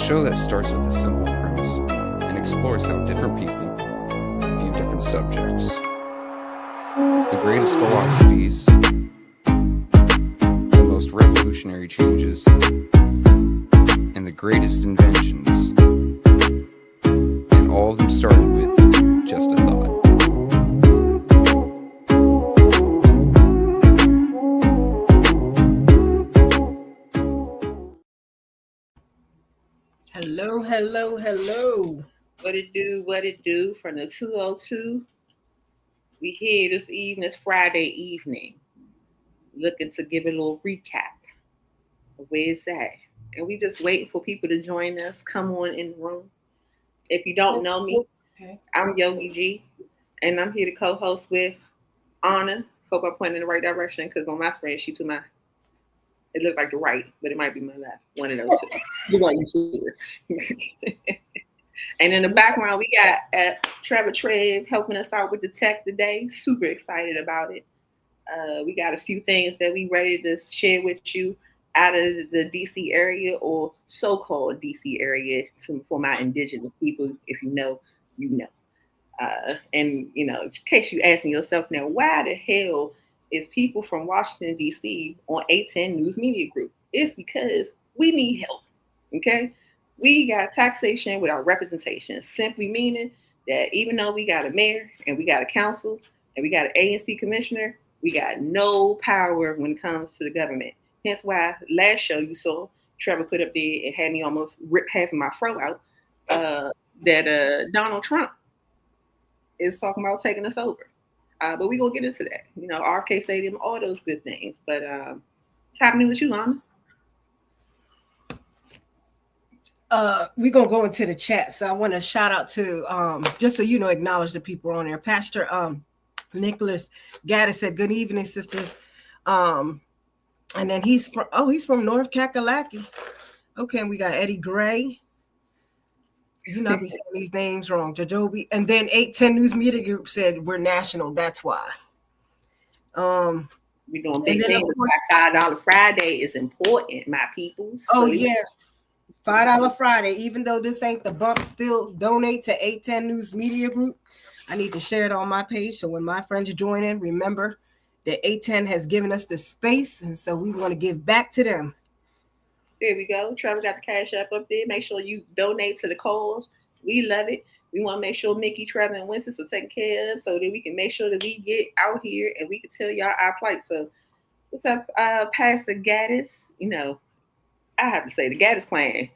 show that starts with a simple premise and explores how different people view different subjects. The greatest philosophies, the most revolutionary changes, and the greatest inventions. And all of them started with just a thought. Hello, hello, hello. What it do from the 202. We here this evening, it's Friday evening, looking to give a little recap of where it's at. And we just waiting for people to join us, come on in the room. If you don't know me, Okay. I'm Yogi G, and I'm here to co-host with Anna. Hope I'm pointing in the right direction, because on my screen, she to my, it looks like the right, but it might be my left. One of those two. The one you see. And in the background, we got Trevor Trev helping us out with the tech today. Super excited about it. We got a few things that we ready to share with you out of the DC area, or so-called DC area, for my indigenous people. If you know, you know. And in case you asking yourself now, why the hell is people from Washington D.C. on 810 News Media Group? It's because we need help. Okay, we got taxation without representation, simply meaning that even though we got a mayor and we got a council and we got an ANC commissioner, we got no power when it comes to the government. Hence why last show you saw Trevor put up there and had me almost rip half of my throat out. That Donald Trump is talking about taking us over. But we're going to get into that. RK Stadium, all those good things. But what's happening with you, Lana? We're gonna go into the chat. So I want to shout out to just so you know, acknowledge the people on there. Pastor Nicholas Gaddis said, "Good evening, sisters." And then he's from North Kakalaki. Okay, and we got Eddie Gray. You know, I be saying these names wrong. Jajobi. And then 810 News Media Group said we're national. That's why. We're doing big things. $5 Friday is important, my people. So yeah. $5 Friday. Even though this ain't the bump, still donate to 810 News Media Group. I need to share it on my page. So when my friends join in, remember that 810 has given us the space. And so we want to give back to them. There we go. Trevor got the cash up there. Make sure you donate to the cause. We love it. We want to make sure Mickey, Trevor, and Winston are taken care of, so that we can make sure that we get out here and we can tell y'all our plight. So what's up, Pastor Gaddis? I have to say, the Gaddis clan,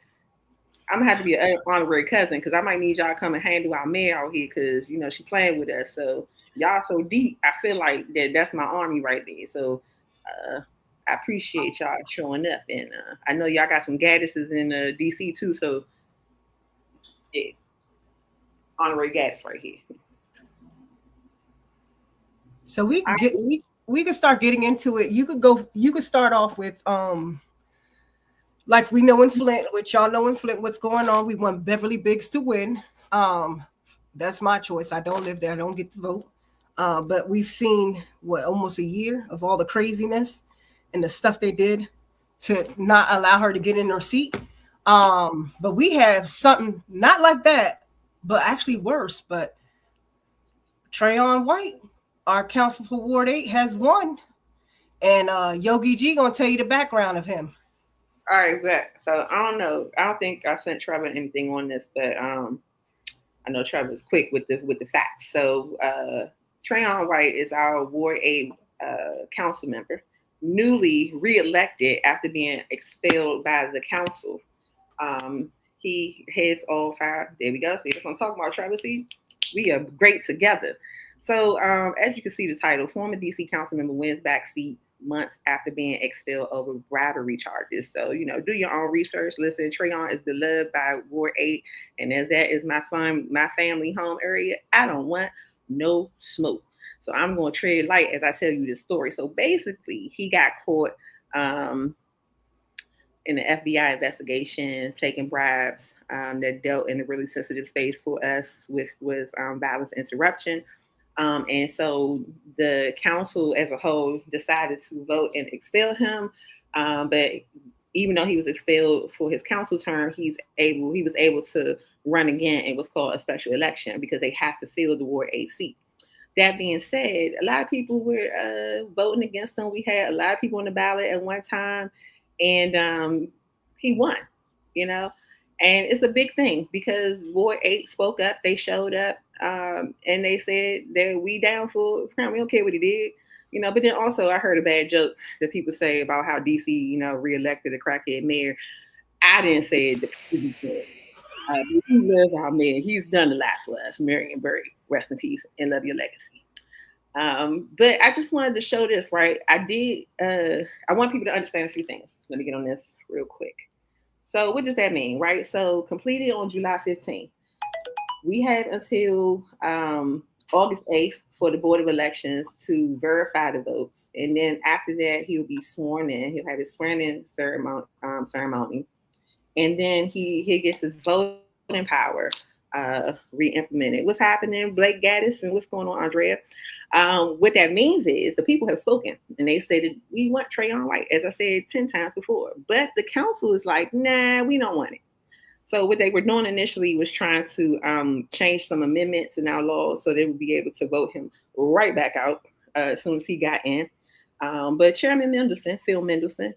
I'm going to have to be an honorary cousin, because I might need y'all to come and handle our mayor out here, because, she playing with us. So y'all so deep, I feel like that's my army right there. So I appreciate y'all showing up. And I know y'all got some Gaddises in D.C. too, so yeah. Honorary Gaddis right here. So we can start getting into it. You could start off with like we know in Flint, which y'all know in Flint what's going on. We want Beverly Biggs to win. That's my choice. I don't live there. I don't get to vote. But we've seen almost a year of all the craziness and the stuff they did to not allow her to get in her seat. But we have something not like that, but actually worse. But Trayon White, our council for Ward 8, has won. And Yogi G gonna tell you the background of him. All right, bet. So I don't know. I don't think I sent Trevor anything on this, but I know Trevor's quick with the facts. So Trayon White is our Ward 8 council member, newly reelected after being expelled by the council. He heads all five. There we go. See, that's what I'm talking about, Trevor. See, we are great together. So as you can see the title, former DC council member wins back seat months after being expelled over bribery charges. So, do your own research. Listen, Trayon is beloved by Ward 8, and as that is my family home area, I don't want no smoke. So I'm going to tread light as I tell you this story. So basically, he got caught in the FBI investigation, taking bribes that dealt in a really sensitive space for us, with was violence interruption. And so the council as a whole decided to vote and expel him. But even though he was expelled for his council term, he was able to run again in what's called a special election because they have to fill the Ward 8 seat. That being said, a lot of people were voting against him. We had a lot of people on the ballot at one time, and he won, you know. And it's a big thing because Ward 8 spoke up. They showed up, and they said that we down for Crown. We don't care what he did, you know. But then also I heard a bad joke that people say about how DC, you know, reelected a crackhead mayor. I didn't say it. The people said. We love our man. He's done a lot for us. Marion Barry, rest in peace and love your legacy. But I just wanted to show this, right? I want people to understand a few things. Let me get on this real quick. So what does that mean, right? So completed on July 15th. We have until August 8th for the Board of Elections to verify the votes. And then after that, he'll be sworn in. He'll have his swearing in ceremony. And then he gets his voting power re-implemented. What's happening, Blake Gaddis, and what's going on, Andrea? What that means is the people have spoken, and they said that we want Trayon White, as I said 10 times before. But the council is like, nah, we don't want it. So what they were doing initially was trying to change some amendments in our laws so they would be able to vote him right back out as soon as he got in. But Chairman Mendelson, Phil Mendelson,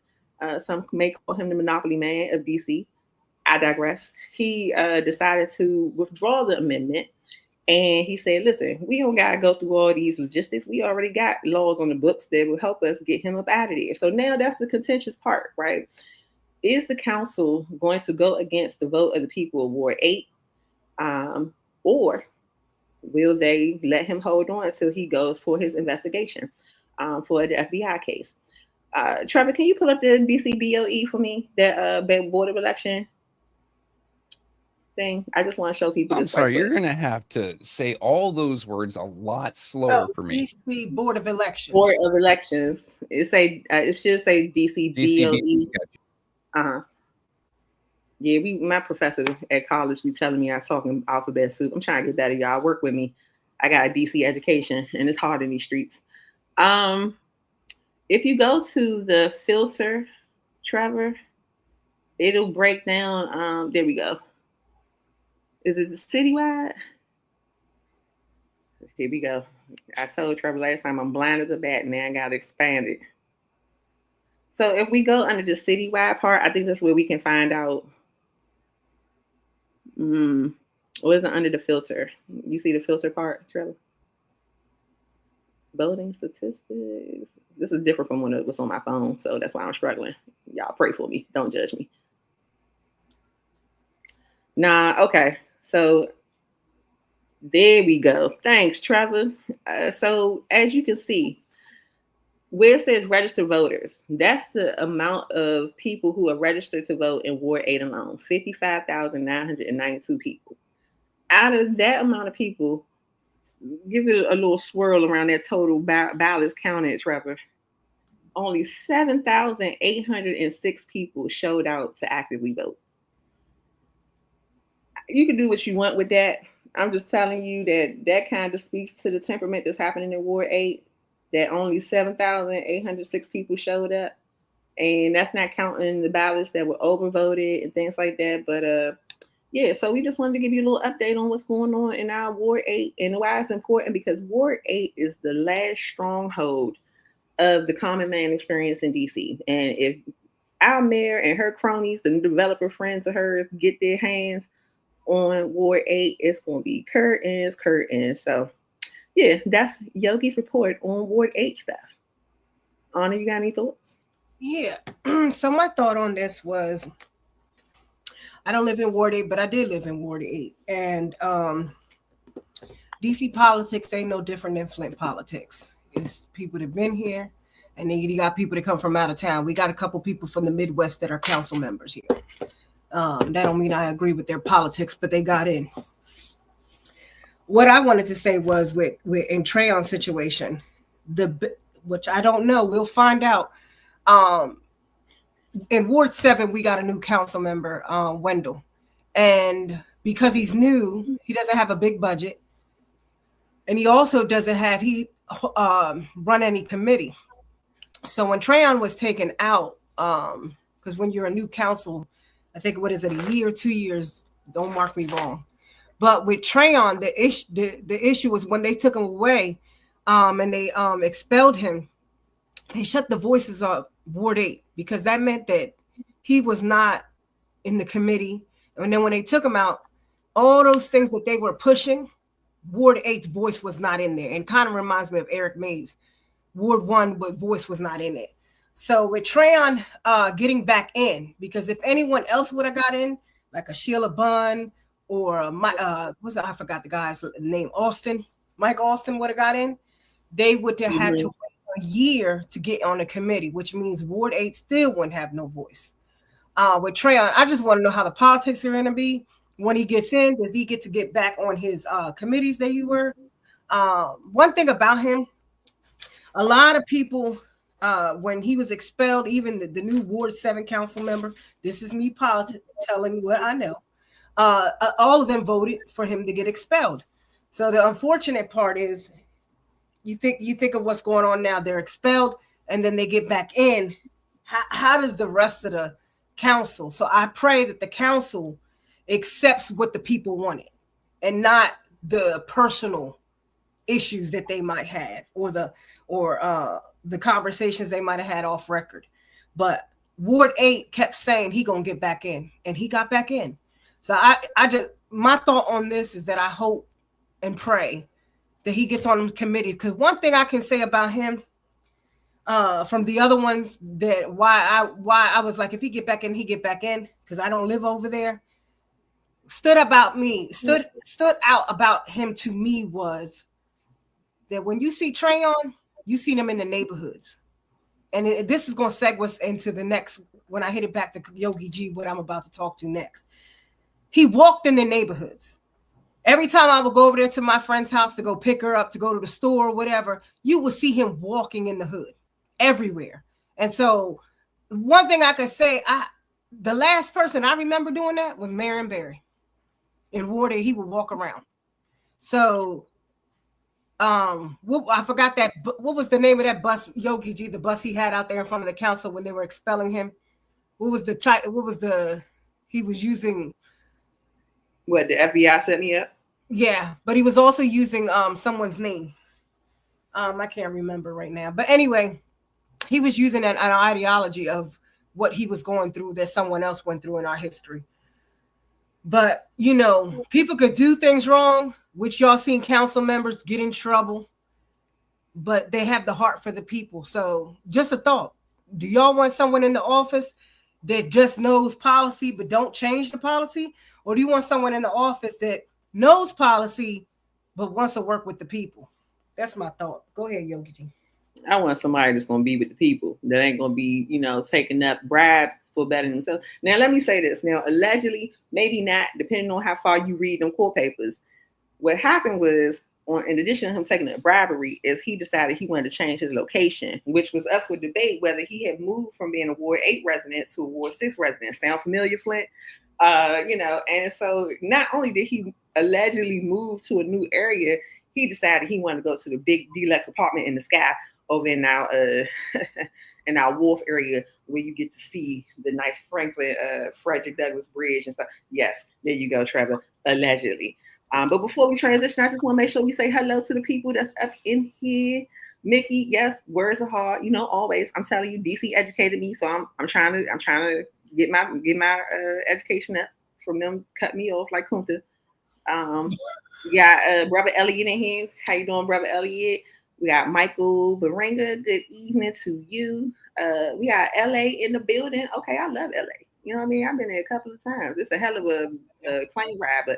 some may call him the monopoly man of DC. I digress. He decided to withdraw the amendment, and he said, listen, we don't got to go through all these logistics. We already got laws on the books that will help us get him up out of there. So now that's the contentious part, right? Is the council going to go against the vote of the people of Ward 8, or will they let him hold on until he goes for his investigation for the FBI case? Trevor, can you pull up the DC BOE for me, that Board of Election thing? I just want to show people. I'm sorry, you're going to have to say all those words a lot slower for me. DC Board of Elections. Board of Elections. It should say DC BOE. Yeah, my professor at college be telling me I'm talking alphabet soup. I'm trying to get better, y'all. Work with me. I got a DC education, and it's hard in these streets. If you go to the filter, Trevor, it'll break down. There we go. Is it citywide? Here we go. I told Trevor last time I'm blind as a bat, now I got to expand it. So if we go under the citywide part, I think that's where we can find out. What is it under the filter? You see the filter part, Trevor? Voting statistics. This is different from when it was on my phone, so that's why I'm struggling. Y'all pray for me. Don't judge me. Okay. So there we go. Thanks, Trevor. So as you can see, where it says registered voters, that's the amount of people who are registered to vote in Ward 8 alone, 55,992 people. Out of that amount of people, give it a little swirl around that total ballots counted, Trevor. Only 7,806 people showed out to actively vote. You can do what you want with that. I'm just telling you that kind of speaks to the temperament that's happening in Ward 8, that only 7,806 people showed up. And that's not counting the ballots that were overvoted and things like that. But yeah, so we just wanted to give you a little update on what's going on in our Ward 8 and why it's important, because Ward 8 is the last stronghold of the common man experience in DC. And if our mayor and her cronies, the developer friends of hers, get their hands on Ward 8, it's going to be curtains. So yeah, that's Yogi's report on Ward 8 stuff. Anna, you got any thoughts? Yeah. So my thought on this was, I don't live in Ward 8, but I did live in Ward 8. And DC politics ain't no different than Flint politics. It's people that have been here, and then you got people that come from out of town. We got a couple people from the Midwest that are council members here. That don't mean I agree with their politics, but they got in. What I wanted to say was with in Trayon's situation, which I don't know, we'll find out. In Ward 7, we got a new council member, Wendell. And because he's new, he doesn't have a big budget. And he also doesn't have, run any committee. So when Trayon was taken out, because when you're a new council, I think what is it, a year, 2 years? Don't mark me wrong. But with Trayon, the issue was when they took him away, and they expelled him. They shut the voices of Ward 8 because that meant that he was not in the committee. And then when they took him out, all those things that they were pushing, Ward 8's voice was not in there. And kind of reminds me of Eric Mays. Ward 1, but voice was not in it. So with Trayon getting back in, because if anyone else would have got in, like a Sheila Bunn or I forgot the guy's name, Mike Austin would have got in, they would have had to wait a year to get on the committee, which means Ward 8 still wouldn't have no voice. With Trayon, I just want to know how the politics are going to be when he gets in. Does he get to get back on his committees that he were? One thing about him, a lot of people, when he was expelled, even the new Ward 7 council member, this is me telling what I know, all of them voted for him to get expelled. So the unfortunate part is you think of what's going on now. They're expelled and then they get back in. How does the rest of the council? So I pray that the council accepts what the people wanted and not the personal issues that they might have or the conversations they might have had off record. But Ward 8 kept saying he gonna get back in, and he got back in. So I just, my thought on this is that I hope and pray that he gets on the committee. Because one thing I can say about him, from the other ones, that why I was like, if he get back in, he get back in, because I don't live over there. Stood out about him to me was that when you see Trayon, you see them in the neighborhoods. And this is going to segue us into the next, when I hit it back to Yogi G, what I'm about to talk to next. He walked in the neighborhoods. Every time I would go over there to my friend's house to go pick her up, to go to the store or whatever, you would see him walking in the hood everywhere. And so one thing I could say, the last person I remember doing that was Marion Barry. In Ward 8, he would walk around. So I forgot that. What was the name of that bus, Yogi G? The bus he had out there in front of the council when they were expelling him. What was the type? What was the he was using? What, the FBI set me up? Yeah, but he was also using someone's name. I can't remember right now. But anyway, he was using an ideology of what he was going through that someone else went through in our history. But, you know, people could do things wrong, which y'all seen council members get in trouble, but they have the heart for the people. So just a thought. Do y'all want someone in the office that just knows policy but don't change the policy? Or do you want someone in the office that knows policy but wants to work with the people? That's my thought. Go ahead, Yogi G. I want somebody that's going to be with the people, that ain't going to be, taking up bribes for bettering themselves. Now, let me say this. Now, allegedly, maybe not, depending on how far you read them court papers. What happened was, in addition to him taking a bribery, is he decided he wanted to change his location, which was up for debate whether he had moved from being a Ward 8 resident to a Ward 6 resident. Sound familiar, Flint? And so not only did he allegedly move to a new area, he decided he wanted to go to the big deluxe apartment in the sky over in our in our Wharf area, where you get to see the nice Frederick Douglass Bridge and stuff. Yes, there you go, Trevor. Allegedly. But before we transition, I just want to make sure we say hello to the people that's up in here. Mickey, yes, words are hard, always. I'm telling you, DC educated me, so I'm trying to get my education up from them cut me off like Kunta. We got Brother Elliot in here. How you doing, Brother Elliot? We got Michael Baringa. Good evening to you. We got LA in the building. Okay, I love LA. You know what I mean? I've been there a couple of times. It's a hell of a plane ride.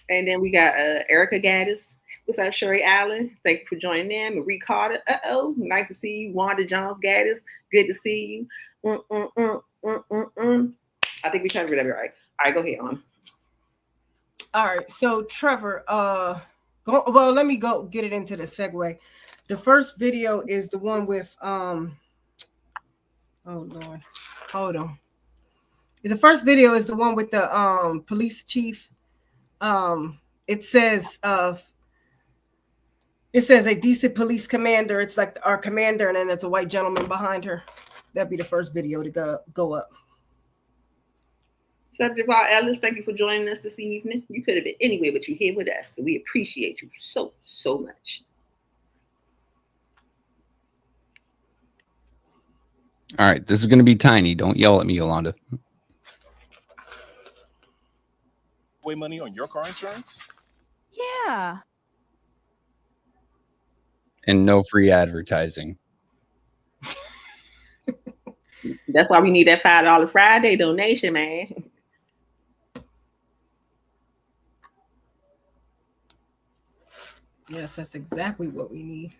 And then we got Erica Gaddis. What's up, Sherry Allen? Thank you for joining them. Marie Carter. Nice to see you. Wanda Jones Gaddis. Good to see you. I think we covered it right. All right, go ahead, on. All right, so Trevor, let me go get it into the segue. The first video is the one with oh Lord, hold on. The first video is the one with the police chief. It says It says a DC police commander. It's like our commander, and then there's a white gentleman behind her. That'd be the first video to go up. Subject of all Ellis, thank you for joining us this evening. You could have been anywhere, but you're here with us. So we appreciate you so, so much. All right, this is going to be tiny. Don't yell at me, Yolanda. Money on your car insurance? Yeah. And no free advertising. That's why we need that $5 Friday donation, man. Yes, that's exactly what we need.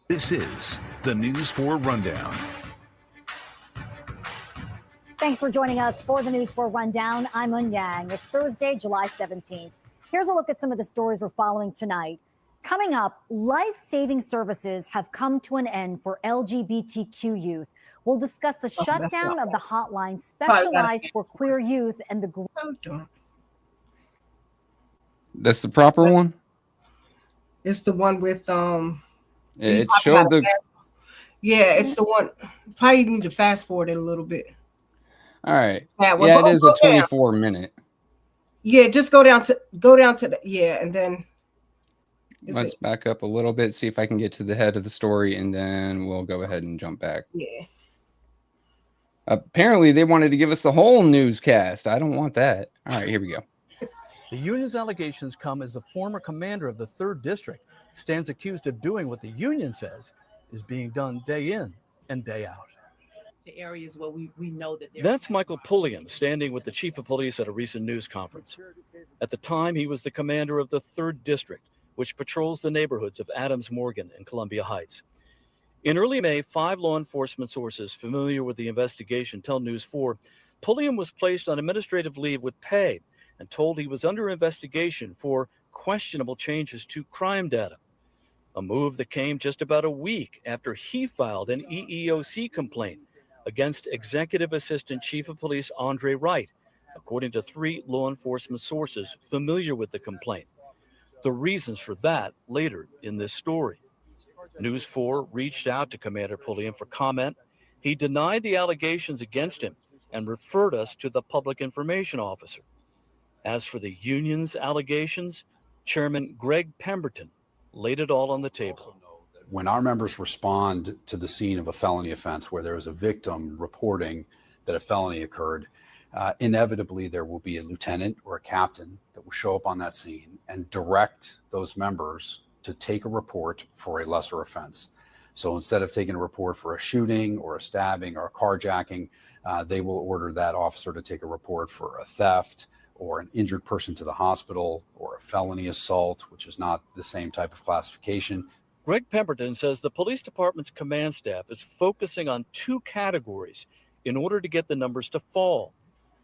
This is the News 4 Rundown. Thanks for joining us for the News 4 Rundown. I'm Un Yang. It's Thursday, July 17th. Here's a look at some of the stories we're following tonight. Coming up, life-saving services have come to an end for LGBTQ youth. We'll discuss the shutdown of the hotline specialized for queer youth and the group. That's the proper one? It's the one with It showed the. Yeah, it's the one. Probably need to fast forward it a little bit. All right. Yeah, it is a 24-minute. Yeah, just go down to the and then. Let's back up a little bit, see if I can get to the head of the story, and then we'll go ahead and jump back. Yeah. Apparently, they wanted to give us the whole newscast. I don't want that. All right, here we go. The union's allegations come as the former commander of the 3rd District stands accused of doing what the union says is being done day in and day out. To areas where we know that That's Michael Pulliam standing with the chief of police at a recent news conference. At the time, he was the commander of the 3rd District, which patrols the neighborhoods of Adams Morgan and Columbia Heights. In early May, 5 law enforcement sources familiar with the investigation tell News 4 Pulliam was placed on administrative leave with pay and told he was under investigation for questionable changes to crime data. A move that came just about a week after he filed an EEOC complaint against Executive Assistant Chief of Police Andre Wright, according to 3 law enforcement sources familiar with the complaint. The reasons for that later in this story. News 4 reached out to Commander Pulliam for comment. He denied the allegations against him and referred us to the public information officer. As for the union's allegations, Chairman Greg Pemberton laid it all on the table. When our members respond to the scene of a felony offense where there is a victim reporting that a felony occurred, inevitably there will be a lieutenant or a captain that will show up on that scene and direct those members to take a report for a lesser offense. So instead of taking a report for a shooting or a stabbing or a carjacking, they will order that officer to take a report for a theft or an injured person to the hospital or a felony assault, which is not the same type of classification. Greg Pemberton says the police department's command staff is focusing on 2 categories in order to get the numbers to fall.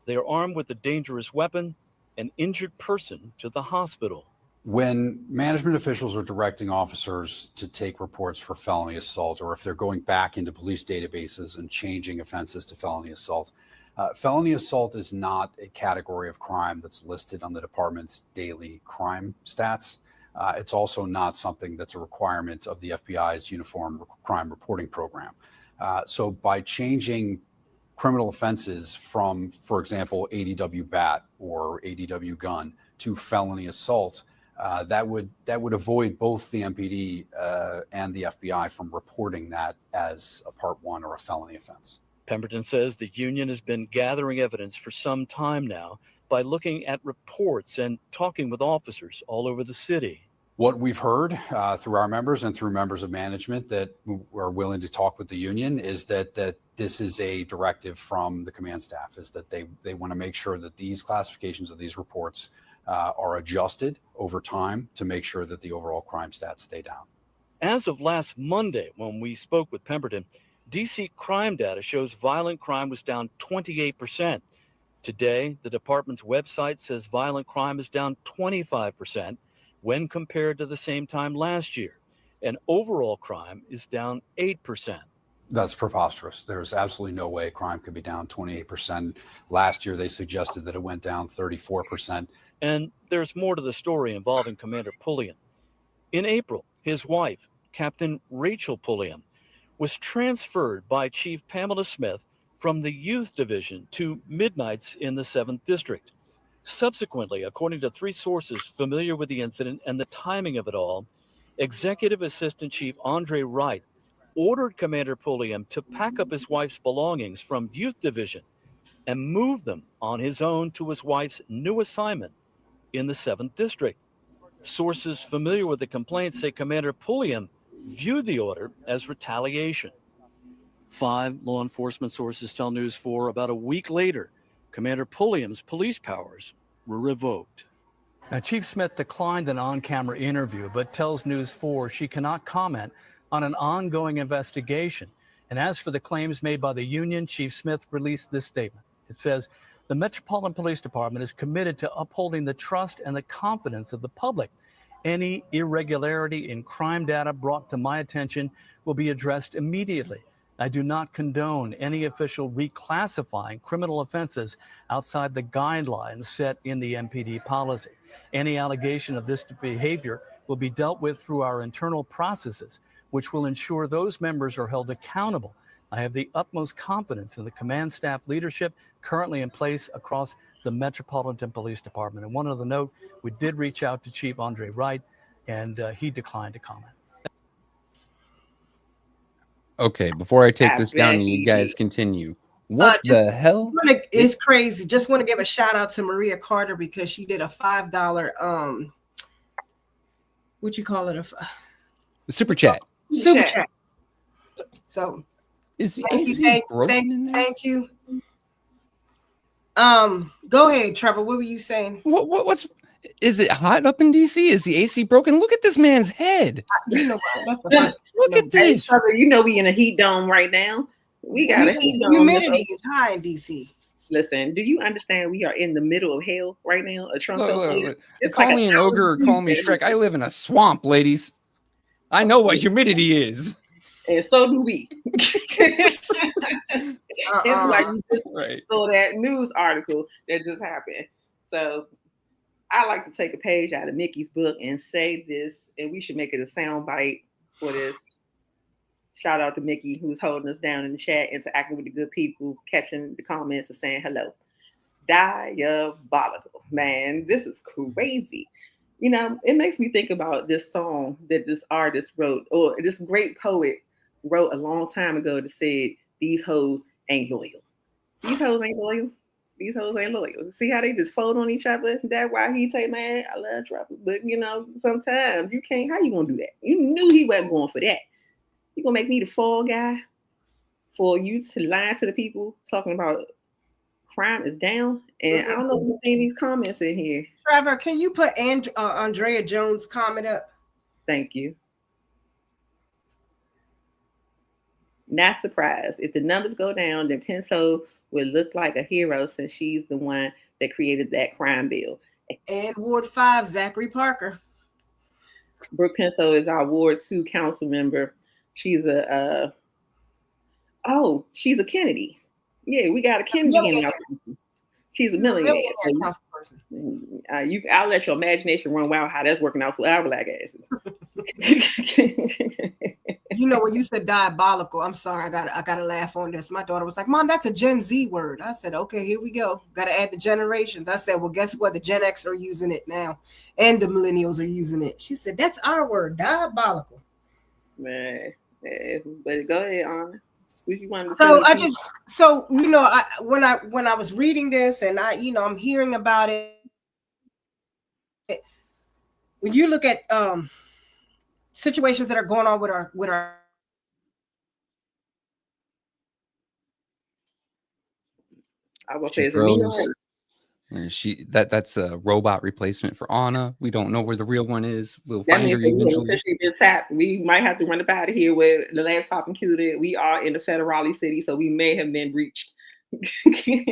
They are armed with a dangerous weapon, an injured person to the hospital. When management officials are directing officers to take reports for felony assault, or if they're going back into police databases and changing offenses to felony assault is not a category of crime that's listed on the department's daily crime stats. It's also not something that's a requirement of the FBI's Uniform Crime Reporting Program. So by changing criminal offenses from, for example, ADW bat or ADW gun to felony assault, that would avoid both the MPD and the FBI from reporting that as a Part 1 or a felony offense. Pemberton says the union has been gathering evidence for some time now by looking at reports and talking with officers all over the city. What we've heard through our members and through members of management that are willing to talk with the union is that this is a directive from the command staff, is that they want to make sure that these classifications of these reports are adjusted over time to make sure that the overall crime stats stay down. As of last Monday, when we spoke with Pemberton, DC crime data shows violent crime was down 28%. Today, the department's website says violent crime is down 25% when compared to the same time last year, and overall crime is down 8%. That's preposterous. There's absolutely no way crime could be down 28%. Last year, they suggested that it went down 34%. And there's more to the story involving Commander Pulliam. In April, his wife, Captain Rachel Pulliam, was transferred by Chief Pamela Smith from the Youth Division to Midnights in the 7th District. Subsequently, according to 3 sources familiar with the incident and the timing of it all, Executive Assistant Chief Andre Wright ordered Commander Pulliam to pack up his wife's belongings from Youth Division and move them on his own to his wife's new assignment in the 7th District. Sources familiar with the complaint say Commander Pulliam viewed the order as retaliation. 5 law enforcement sources tell News 4 about a week later, Commander Pulliam's police powers were revoked. Now, Chief Smith declined an on-camera interview, but tells News 4 she cannot comment on an ongoing investigation. And as for the claims made by the union, Chief Smith released this statement. It says, the Metropolitan Police Department is committed to upholding the trust and the confidence of the public. Any irregularity in crime data brought to my attention will be addressed immediately. I do not condone any official reclassifying criminal offenses outside the guidelines set in the MPD policy. Any allegation of this behavior will be dealt with through our internal processes, which will ensure those members are held accountable. I have the utmost confidence in the command staff leadership currently in place across the Metropolitan Police Department. And one other note, we did reach out to Chief Andre Wright, and he declined to comment. Okay, before I take this down and you guys continue, what the hell? It's crazy. Just want to give a shout out to Maria Carter because she did a $5 what you call it, The super chat. Super chat. So is the AC broken in there? Thank you. Go ahead, Trevor. What were you saying? What's is it hot up in DC? Is the AC broken? Look at this man's head. You know, that's the first. Look at this. Trevor, you know we in a heat dome right now. We got a heat dome. Humidity is high in DC. Listen, do you understand we are in the middle of hell right now? Look. Call me an ogre or call me Shrek. I live in a swamp, ladies. I know what humidity is. And so do we. It's like you just saw that news article that just happened. So I like to take a page out of Mickey's book and say this, and we should make it a sound bite for this. Shout out to Mickey, who's holding us down in the chat, interacting with the good people, catching the comments and saying hello. Diabolical, man. This is crazy. You know, it makes me think about this song that this artist wrote, or this great poet wrote a long time ago that said, these hoes ain't loyal. These hoes ain't loyal. These hoes ain't loyal. See how they just fold on each other? That's why he say, man, I love trouble. But, you know, sometimes you can't. How you going to do that? You knew he wasn't going for that. You going to make me the fall guy for you to lie to the people talking about crime is down? And I don't know if you've seen these comments in here. Trevor, can you put Andrea Jones' comment up? Thank you. Not surprised. If the numbers go down, then Penso would look like a hero since she's the one that created that crime bill. And Ward 5, Zachary Parker. Brooke Penso is our Ward 2 council member. She's a Kennedy. Yeah, we got a Kennedy in our council. She's a millionaire. I'll let your imagination run wild how that's working out for our black asses. You know, when you said diabolical, I'm sorry, I gotta laugh on this. My daughter was like, Mom, that's a Gen Z word. I said, okay, here we go. Gotta add the generations. I said, well, guess what? The Gen X are using it now, and the millennials are using it. She said, that's our word, diabolical. Man, but go ahead, Anna. What you want to So you know, when I was reading this and I'm hearing about it, when you look at situations that are going on with our I will say that's a robot replacement for Anna. We don't know where the real one is. We'll that find her eventually. Been tapped. We might have to run up out of here with the laptop computer. We are in the federale city, so we may have been breached.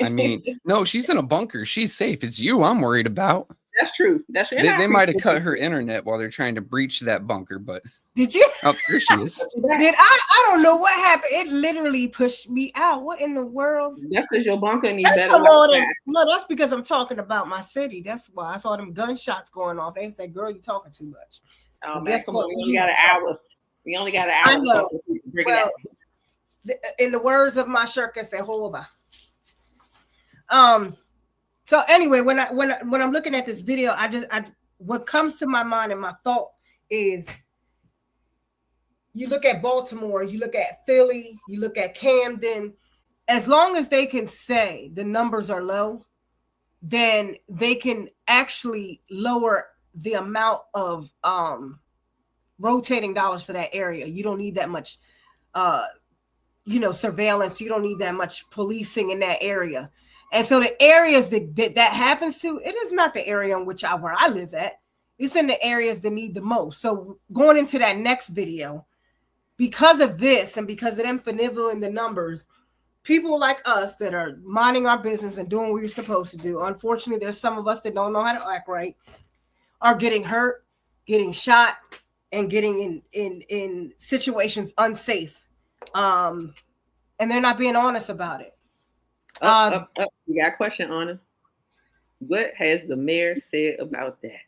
I mean, no, she's in a bunker. She's safe. It's you I'm worried about. That's true. That's true. They might have cut her internet while they're trying to breach that bunker, but did you? Oh, there she is. Did I don't know what happened. It literally pushed me out. What in the world? That's because your bunker needs better. No, that's because I'm talking about my city. That's why I saw them gunshots going off. They said, "Girl, you talking too much." Oh, man, come on. We only got an hour. We only got an hour. I know. Well, in the words of my shirk, say hold on. So anyway, when I'm looking at this video, what comes to my mind and my thought is, you look at Baltimore, you look at Philly, you look at Camden. As long as they can say the numbers are low, then they can actually lower the amount of rotating dollars for that area. You don't need that much surveillance. You don't need that much policing in that area. And so the areas that happens to, it is not the area in which where I live at. It's in the areas that need the most. So going into that next video, because of this and because of them finagling the numbers, people like us that are minding our business and doing what we're supposed to do, unfortunately, there's some of us that don't know how to act right, are getting hurt, getting shot, and getting in situations unsafe. And they're not being honest about it. We got a question on it. What has the mayor said about that?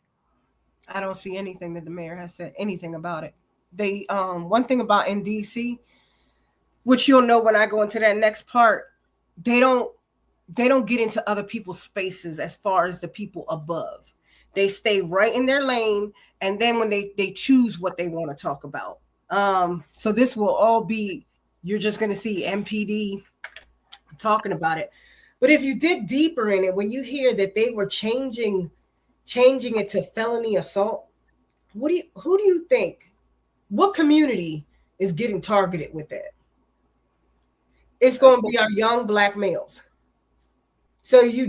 I don't see anything that the mayor has said anything about it. They one thing about in DC, which you'll know when I go into that next part, they don't get into other people's spaces as far as the people above. They stay right in their lane, and then when they choose what they want to talk about. So this will all be, you're just going to see MPD talking about it. But if you dig deeper in it, when you hear that they were changing it to felony assault, who do you think? What community is getting targeted with that? It's going to be our young Black males. So you're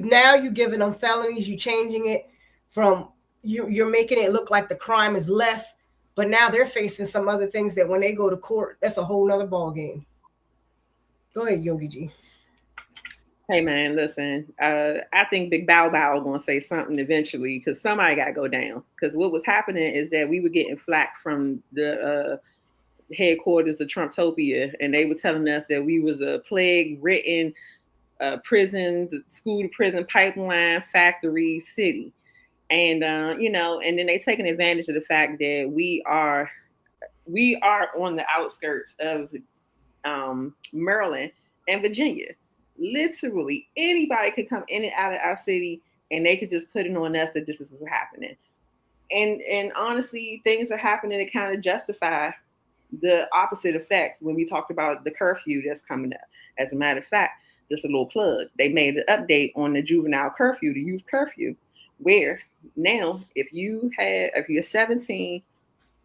giving them felonies. You changing it from you're making it look like the crime is less, but now they're facing some other things that when they go to court, that's a whole nother ball game. Go ahead, Yogi G. Hey man, listen. I think Big Bow Bow is gonna say something eventually because somebody got to go down. Because what was happening is that we were getting flack from the headquarters of Trumptopia, and they were telling us that we was a plague-ridden prisons, school to prison pipeline factory city, and and then they taking advantage of the fact that we are on the outskirts of Maryland and Virginia. Literally anybody could come in and out of our city, and they could just put it on us that this is what's happening. And honestly, things are happening to kind of justify the opposite effect when we talked about the curfew that's coming up. As a matter of fact, just a little plug, they made an update on the juvenile curfew, the youth curfew, where now if you're 17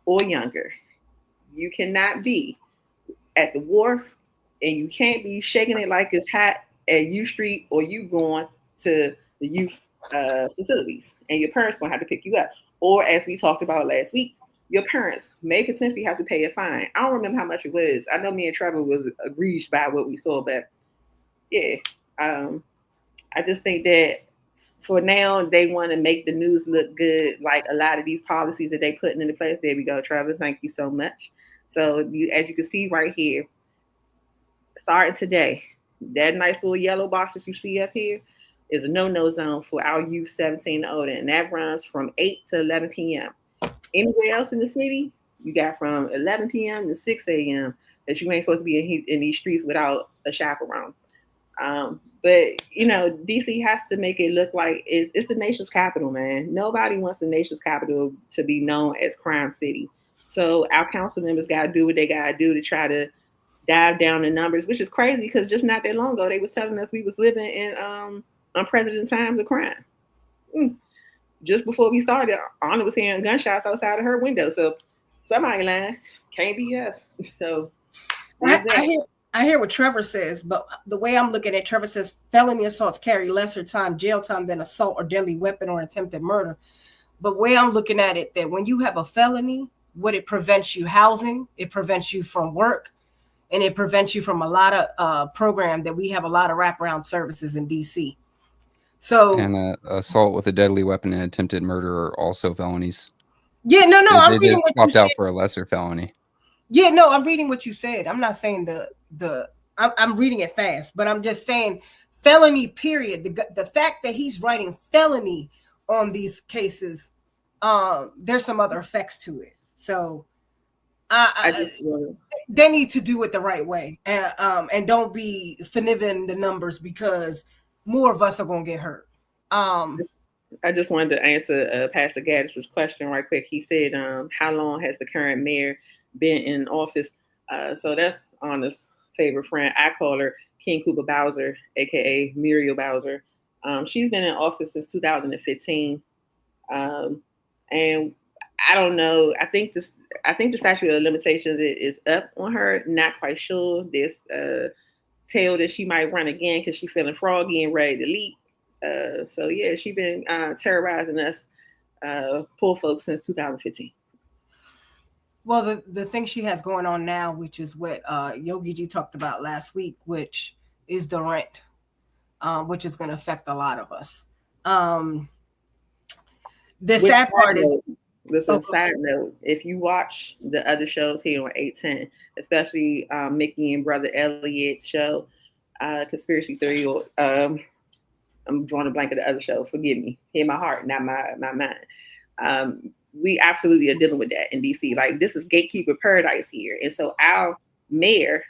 or younger, you cannot be at the wharf, and you can't be shaking it like it's hot at U Street, or you going to the youth facilities, and your parents gonna have to pick you up. Or as we talked about last week, your parents may potentially have to pay a fine. I don't remember how much it was. I know me and Trevor was aggrieved by what we saw, but yeah, I just think that for now they want to make the news look good, like a lot of these policies that they putting into place. There we go, Trevor. Thank you so much. So as you can see right here, starting today, that nice little yellow box that you see up here is a no-no zone for our youth 17 and older, and that runs from 8 to 11 p.m. Anywhere else in the city, you got from 11 p.m. to 6 a.m. that you ain't supposed to be in these streets without a chaperone. But DC has to make it look like it's the nation's capital, man. Nobody wants the nation's capital to be known as crime city. So our council members got to do what they got to do to try to dive down the numbers, which is crazy because just not that long ago they was telling us we was living in unprecedented times of crime. Just before we started, Anna was hearing gunshots outside of her window. So somebody lying, can't be us. So I hear what Trevor says, but the way I'm looking at it, Trevor says felony assaults carry lesser jail time than assault or deadly weapon or attempted murder. But the way I'm looking at it, that when you have a felony, what it prevents you housing, it prevents you from work. and it prevents you from a lot of program that we have a lot of wraparound services in DC. So And assault with a deadly weapon and attempted murder are also felonies. yeah, no, I'm They reading just what you swapped said. out for a lesser felony. Yeah, no, I'm reading what you said. I'm not saying I'm reading it fast, but I'm just saying felony. Period. The fact that he's writing felony on these cases, there's some other effects to it. So they need to do it the right way, and don't be finiving the numbers because more of us are going to get hurt. I just wanted to answer Pastor Gaddis's question right quick. He said, how long has the current mayor been in office? So that's Anna's favorite friend. I call her King Cooper Bowser, aka Muriel Bowser. She's been in office since 2015, and I don't know. I think the statute of limitations is up on her. Not quite sure. There's tale that she might run again because she's feeling froggy and ready to leap. So yeah, she's been terrorizing us, poor folks, since 2015. Well, the thing she has going on now, which is what Yogi G talked about last week, which is the rent, which is going to affect a lot of us. The sad part is, listen, side note, if you watch the other shows here on 810, especially Mickey and Brother Elliot's show, Conspiracy Theory, or I'm drawing a blank of the other show. Forgive me. Hear my heart, not my mind. We absolutely are dealing with that in DC. Like, this is gatekeeper paradise here. And so our mayor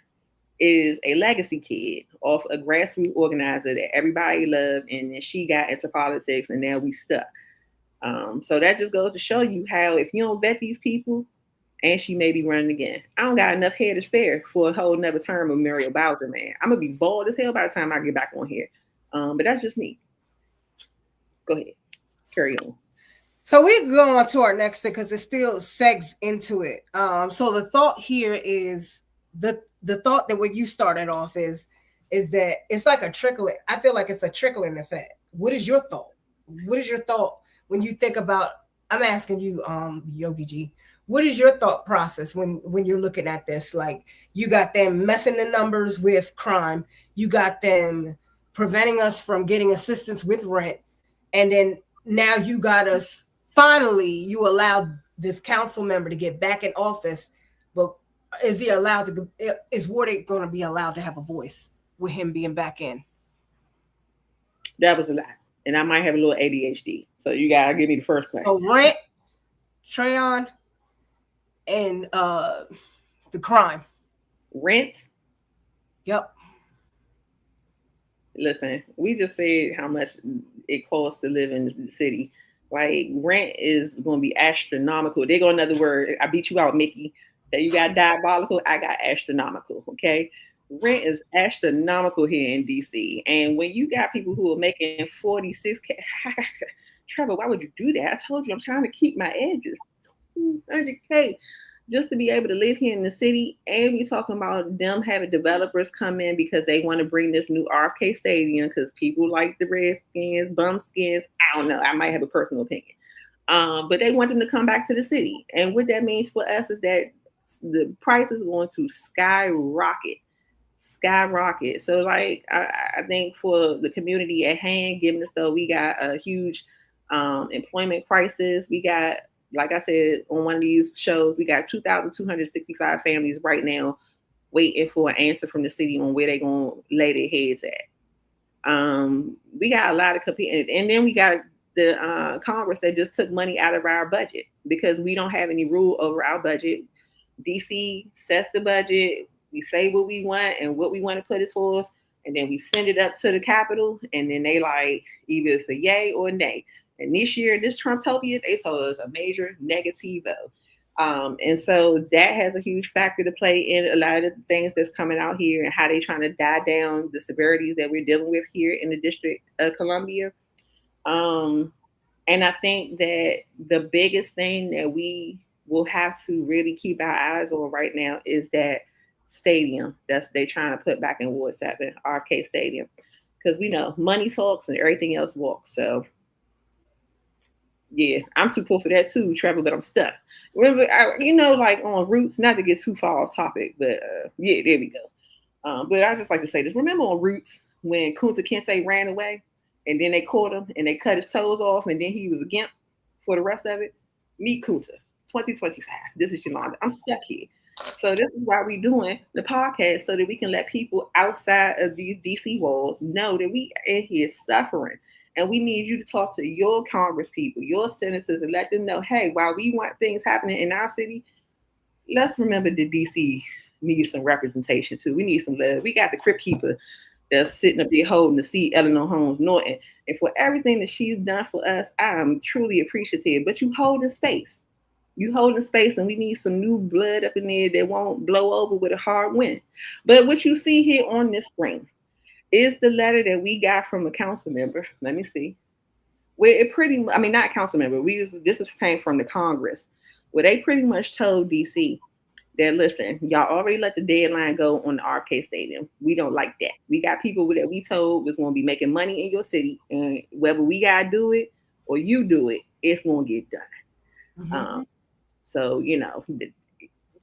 is a legacy kid off a grassroots organizer that everybody loved. And then she got into politics and now we stuck. So that just goes to show you how if you don't vet these people, and she may be running again. I don't got enough hair to spare for a whole nother term of Muriel Bowser, man. I'm going to be bald as hell by the time I get back on here. But that's just me. Go ahead. Carry on. So we can go on to our next thing because it still segs into it. So the thought here is the thought that when you started off is that it's like a trickling. I feel like it's a trickling effect. What is your thought? What is your thought when you think about? I'm asking you, Yogi G. What is your thought process when you're looking at this? Like, you got them messing the numbers with crime. You got them preventing us from getting assistance with rent. And then now you got us, finally, you allowed this council member to get back in office. But is Ward going to be allowed to have a voice with him being back in? That was a lot. And I might have a little ADHD. So you got to give me the first question. So rent, Trayon, and the crime. Rent? Yep. Listen, we just said how much it costs to live in the city. Like, rent is going to be astronomical. They go another word. I beat you out, Mickey. That you got diabolical. I got astronomical. Okay. Rent is astronomical here in DC. And when you got people who are making 46K, Trevor, why would you do that? I told you I'm trying to keep my edges. 200K just to be able to live here in the city. And we talking about them having developers come in because they want to bring this new RFK stadium because people like the Redskins, bumskins. I don't know. I might have a personal opinion. But they want them to come back to the city. And what that means for us is that the price is going to skyrocket. So, like, I think for the community at hand, given this though, we got a huge employment crisis. We got, like I said, on one of these shows, we got 2,265 families right now waiting for an answer from the city on where they're going to lay their heads at. We got a lot of competing, and then we got the Congress that just took money out of our budget because we don't have any rule over our budget. DC sets the budget. We say what we want and what we want to put it towards, and then we send it up to the Capitol, and then they like either it's a yay or a nay. And this year, this Trumptopia, they told us a major negativo. And so that has a huge factor to play in a lot of the things that's coming out here and how they're trying to die down the severities that we're dealing with here in the District of Columbia. And I think that the biggest thing that we will have to really keep our eyes on right now is that stadium that's they trying to put back in Ward 7, RFK Stadium. Because we know money talks and everything else walks. So Yeah, I'm too poor for that too, Trevor, but I'm stuck. Remember, like on Roots, not to get too far off topic, but yeah, there we go. But I just like to say this. Remember on Roots when Kunta Kinte ran away and then they caught him and they cut his toes off and then he was a gimp for the rest of it? Meet Kunta, 2025. This is Yolanda. I'm stuck here. So this is why we're doing the podcast so that we can let people outside of these DC walls know that we are in here suffering. And we need you to talk to your Congress people, your senators, and let them know, hey, while we want things happening in our city, let's remember that DC needs some representation too. We need some love. We got the Crypt Keeper that's sitting up there holding the seat, Eleanor Holmes Norton. And for everything that she's done for us, I am truly appreciative. But you hold in space. You hold in space, and we need some new blood up in there that won't blow over with a hard wind. But what you see here on this screen is the letter that we got from a council member. Let me see. Where it pretty, I mean, not council member. This came from the Congress, where they pretty much told DC that, listen, y'all already let the deadline go on the RK Stadium. We don't like that. We got people that we told was going to be making money in your city, and whether we got to do it or you do it, it's going to get done. Mm-hmm. So,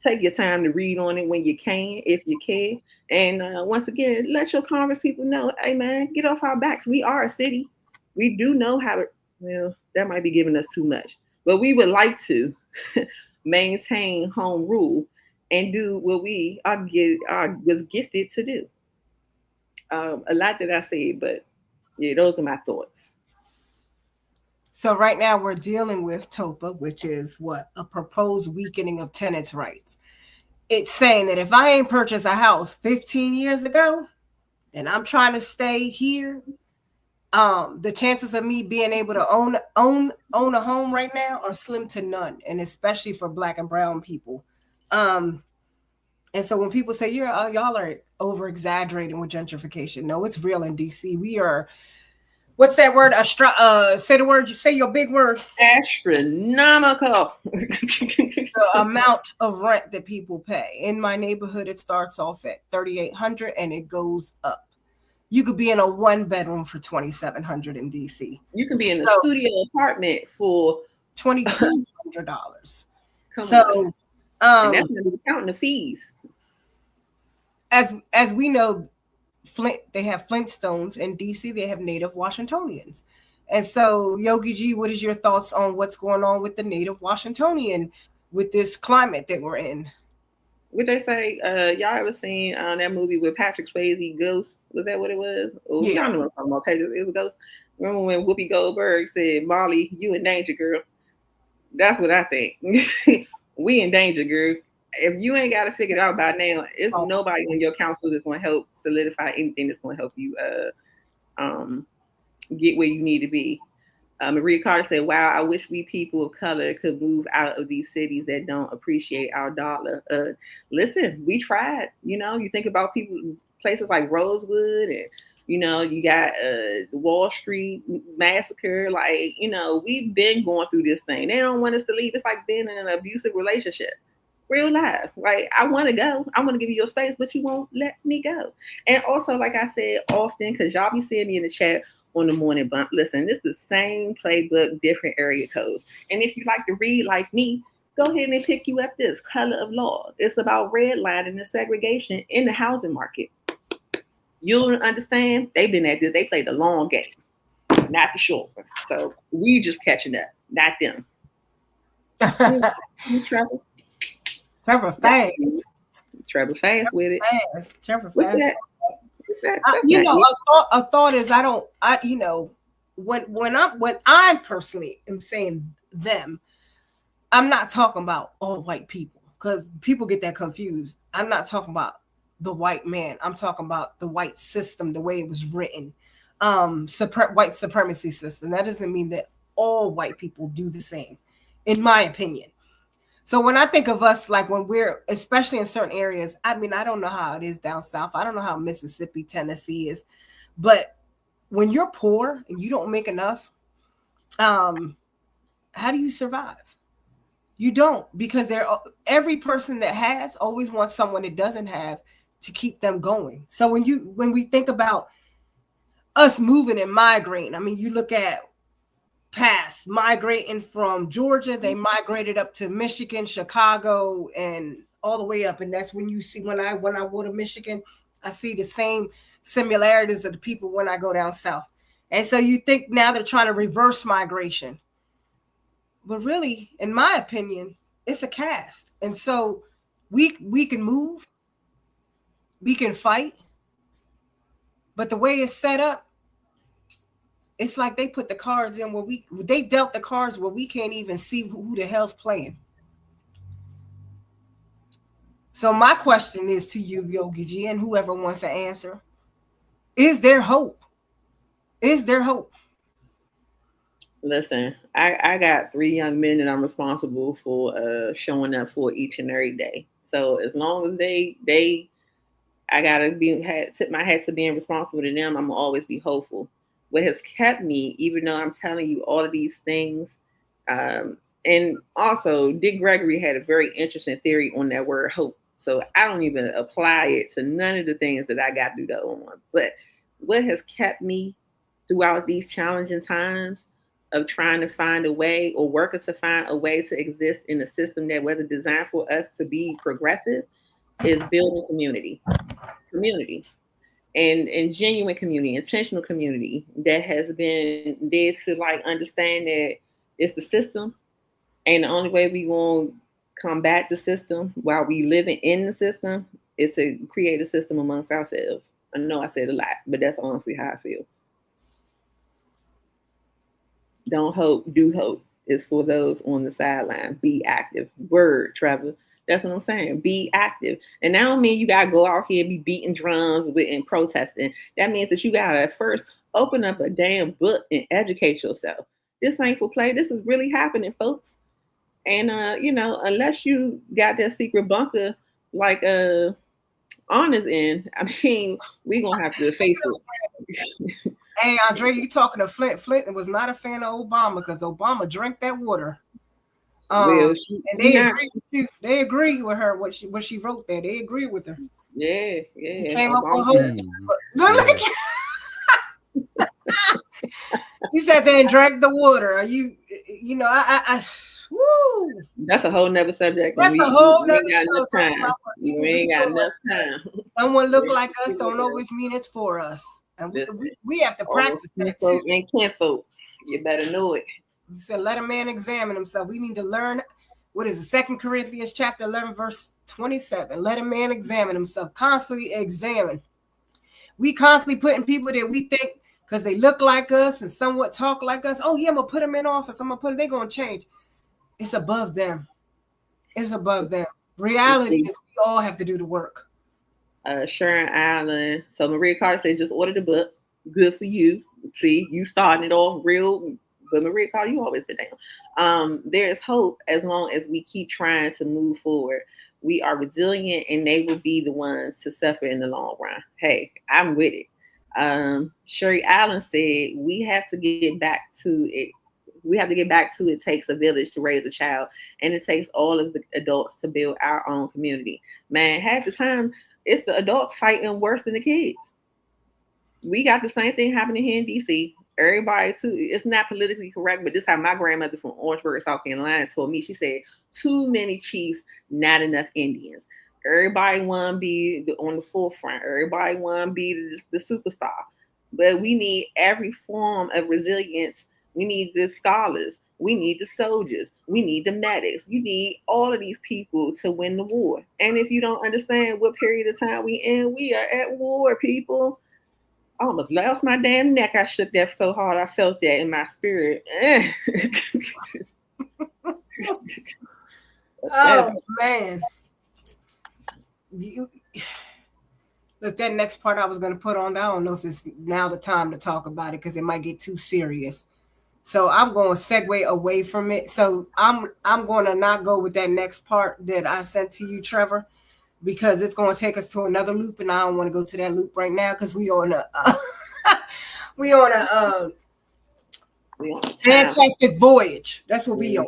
take your time to read on it when you can, if you can. And once again, let your Congress people know, hey, man, get off our backs. We are a city. We do know how to, well, that might be giving us too much. But we would like to maintain home rule and do what we was gifted to do. A lot that I said, but yeah, those are my thoughts. So right now we're dealing with TOPA, which is what? A proposed weakening of tenants' rights. It's saying that if I ain't purchased a house 15 years ago and I'm trying to stay here, the chances of me being able to own a home right now are slim to none, and especially for Black and brown people. And so when people say y'all are over exaggerating with gentrification, no, it's real in DC. We are. What's that word? Say the word. You say your big word. Astronomical. The amount of rent that people pay in my neighborhood, it starts off at $3,800 and it goes up. You could be in a 1-bedroom for $2,700 in DC. You can be in a studio apartment for $2,200. So, and that's not even counting the fees. As we know, they have Flintstones. In DC, they have Native Washingtonians. And so, Yogi G, what is your thoughts on what's going on with the Native Washingtonian with this climate that we're in? What they say, y'all ever seen that movie with Patrick Swayze, Ghost? Was that what it was? Oh, yeah. Y'all know what I'm talking about. It was Ghost. Remember when Whoopi Goldberg said, Molly, you in danger, girl? That's what I think. We in danger, girl. If you ain't got to figure it out by now, it's nobody on your council that's going to help solidify anything that's going to help you get where you need to be. Maria Carter said, wow, I wish we people of color could move out of these cities that don't appreciate our dollar. Listen, we tried. You think about places like Rosewood, and, you got the Wall Street massacre. Like, we've been going through this thing. They don't want us to leave. It's like being in an abusive relationship. Real life. Like, I want to go. I want to give you your space, but you won't let me go. And also, like I said often, because y'all be seeing me in the chat on the morning bump. Listen, this is the same playbook, different area codes. And if you like to read like me, go ahead and pick you up this Color of Law. It's about redlining and segregation in the housing market. You'll understand. They've been at this. They play the long game, not the short one. So we just catching up, not them. Trevor fast. Trevor fast with it. Trevor fast. A thought is when I personally am saying them, I'm not talking about all white people, because people get that confused. I'm not talking about the white man. I'm talking about the white system, the way it was written, white supremacy system. That doesn't mean that all white people do the same, in my opinion. So when I think of us, like when we're, especially in certain areas, I mean, I don't know how it is down south. I don't know how Mississippi, Tennessee is, but when you're poor and you don't make enough, how do you survive? You don't, because every person that has always wants someone that doesn't have to keep them going. So when we think about us moving and migrating, I mean, you look at past migrating from Georgia. They migrated up to Michigan, Chicago, and all the way up. And that's when you see when I go to Michigan, I see the same similarities of the people when I go down south. And so you think now they're trying to reverse migration. But really, in my opinion, it's a caste. And so we can move, we can fight, but the way it's set up, it's like they put the cards in where they dealt the cards where we can't even see who the hell's playing. So my question is to you, Yogi G, and whoever wants to answer, is there hope? Is there hope? Listen, I got 3 young men that I'm responsible for showing up for each and every day. So as long as I gotta tip my hat to being responsible to them, I'm gonna always be hopeful. What has kept me, even though I'm telling you all of these things, and also Dick Gregory had a very interesting theory on that word hope. So I don't even apply it to none of the things that I got to do on. But what has kept me throughout these challenging times of trying to find a way or working to find a way to exist in a system that wasn't designed for us to be progressive is building community and genuine community, intentional community that has been there to like understand that it's the system, and the only way we gonna combat the system while we living in the system is to create a system amongst ourselves. I know I said a lot, but that's honestly how I feel. Don't hope, do hope is for those on the sideline. Be active. Word, Trevor. That's what I'm saying. Be active. And that don't mean you gotta go out here and be beating drums and protesting. That means that you gotta first open up a damn book and educate yourself. This ain't for play. This is really happening, folks. And unless you got that secret bunker like Honors in, I mean, we're gonna have to face it. Hey, Andre, you talking to Flint. Flint was not a fan of Obama because Obama drank that water. And they agree with her what she wrote there. They agree with her. Yeah. He came up with hope. Look at you. He sat there and drank the water. Woo. That's a whole nother subject. That's a whole nother subject. We ain't got enough time. Someone look like us don't always mean it's for us. And we have to practice that too. And kinfolk, you better know it. You said, let a man examine himself. We need to learn. What is it? 2 Corinthians chapter 11, verse 27. Let a man examine himself. Constantly examine. We constantly putting people that we think because they look like us and somewhat talk like us. Oh yeah, I'm gonna put them in office. I'm gonna put them. They're gonna change. It's above them. It's above them. Reality is we all have to do the work. Sharon Allen. So Maria Carter said, just order the book. Good for you. See, you starting it off real. But Maria Carter, you always been down. There's hope as long as we keep trying to move forward. We are resilient, and they will be the ones to suffer in the long run. Hey, I'm with it. Sherry Allen said, we have to get back to it. We have to get back to it takes a village to raise a child, and it takes all of the adults to build our own community. Man, half the time, it's the adults fighting worse than the kids. We got the same thing happening here in D.C. Everybody, too. It's not politically correct, but this is how my grandmother from Orangeburg, South Carolina, told me. She said, too many chiefs, not enough Indians. Everybody want to be on the forefront. Everybody want to be the superstar. But we need every form of resilience. We need the scholars. We need the soldiers. We need the medics. You need all of these people to win the war. And if you don't understand what period of time we in, we are at war, people. I almost lost my damn neck. I shook that so hard. I felt that in my spirit. Oh, man. Look, that next part I was going to put on, I don't know if it's now the time to talk about it because it might get too serious. So I'm going to segue away from it. So I'm going to not go with that next part that I sent to you, Trevor, because it's going to take us to another loop, and I don't want to go to that loop right now because we on a fantastic voyage. That's what we on.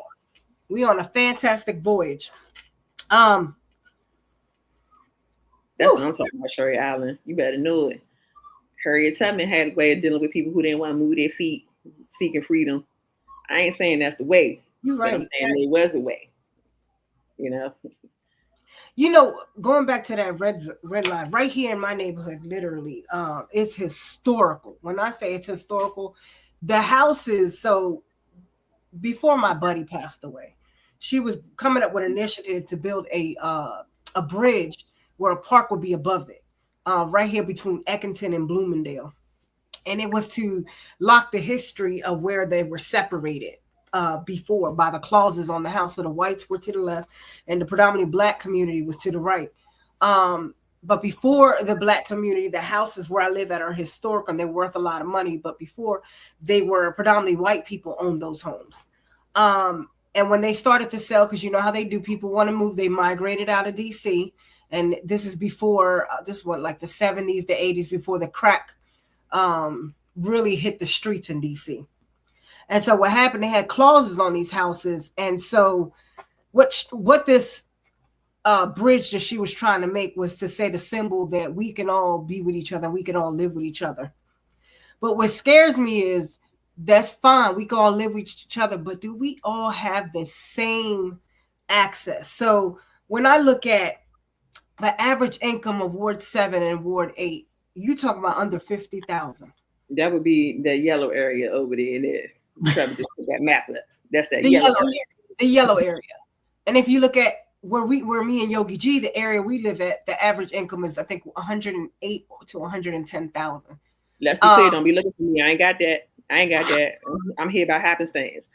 We on a fantastic voyage. That's what I'm talking about, Sherry Allen. You better know it. Harriet Tubman had a way of dealing with people who didn't want to move their feet, seeking freedom. I ain't saying that's the way. You're right. But I'm saying there was a way. You know. You know, going back to that red line right here in my neighborhood, literally, it's historical. When I say it's historical, the houses. So before my buddy passed away, she was coming up with an initiative to build a bridge where a park would be above it, right here between Eckington and Bloomingdale, and it was to lock the history of where they were separated. Before by the clauses on the house. So the whites were to the left and the predominantly black community was to the right. But before the black community, the houses where I live at are historic and they're worth a lot of money. But before, they were predominantly white people owned those homes. And when they started to sell, because you know how they do, people want to move, they migrated out of DC. And this is before, this is what, like the 70s, the 80s, before the crack really hit the streets in DC. And so what happened, they had clauses on these houses. And so what this bridge that she was trying to make was to say the symbol that we can all be with each other. We can all live with each other. But what scares me is that's fine. We can all live with each other. But do we all have the same access? So when I look at the average income of Ward 7 and Ward 8, you talk about under 50,000. That would be the yellow area over there. Try to just put that map up. That's that the yellow area. The yellow area. And if you look at where me and Yogi G, the area we live at, the average income is I think 108 to 110,000. Let's be clear. Don't be looking for me. I ain't got that. I'm here by happenstance.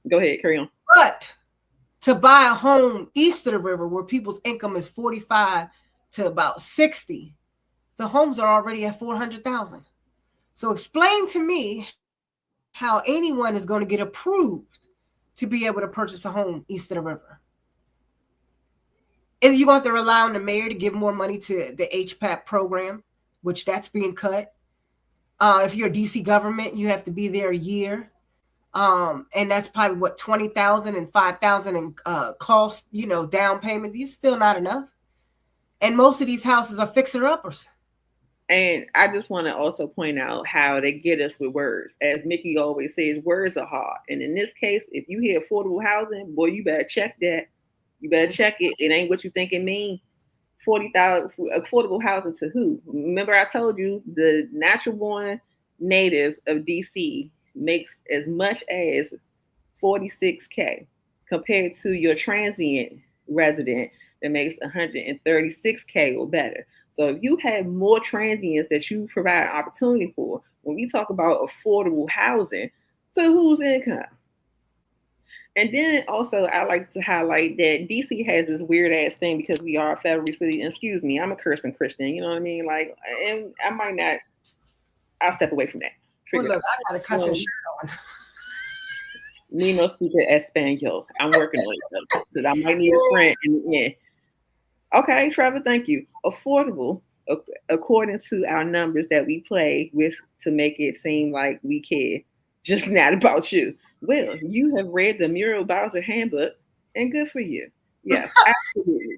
Go ahead, carry on. But to buy a home east of the river where people's income is 45 to about 60, the homes are already at 400,000. So explain to me how anyone is going to get approved to be able to purchase a home east of the river. Is you going to have to rely on the mayor to give more money to the HPAP program, which that's being cut. If you're a DC government, you have to be there a year. And that's probably what, 20,000 and 5,000 in cost, down payment. These still not enough. And most of these houses are fixer-uppers. And I just want to also point out how they get us with words. As Mickey always says, words are hard. And in this case, if you hear affordable housing, boy, you better check that. You better check it. It ain't what you think it means. 40,000 affordable housing to who? Remember I told you the natural born native of DC makes as much as $46K compared to your transient resident that makes $136K or better. So if you have more transients that you provide opportunity for, when we talk about affordable housing, to whose income? And then also I like to highlight that DC has this weird ass thing because we are a federal city. Excuse me, I'm a cursing Christian, you know what I mean? Like, and I might not, I'll step away from that. Well, look, I got a cussing shirt on. Me no speak Espanol. I'm working on it because I might need a friend in the end. Okay, Trevor, thank you. Affordable, according to our numbers that we play with to make it seem like we care, just not about you. Well, you have read the Muriel Bowser handbook, and good for you. Yes, absolutely.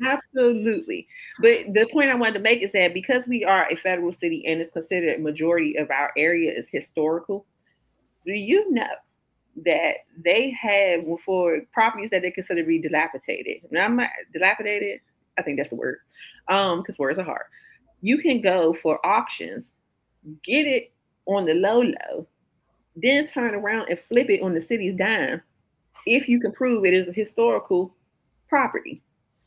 Absolutely. But the point I wanted to make is that because we are a federal city and it's considered a majority of our area is historical, do you know that they have for properties that they consider to be dilapidated? Now, I'm not dilapidated. I think that's the word. Because words are hard. You can go for auctions, get it on the low, then turn around and flip it on the city's dime if you can prove it is a historical property.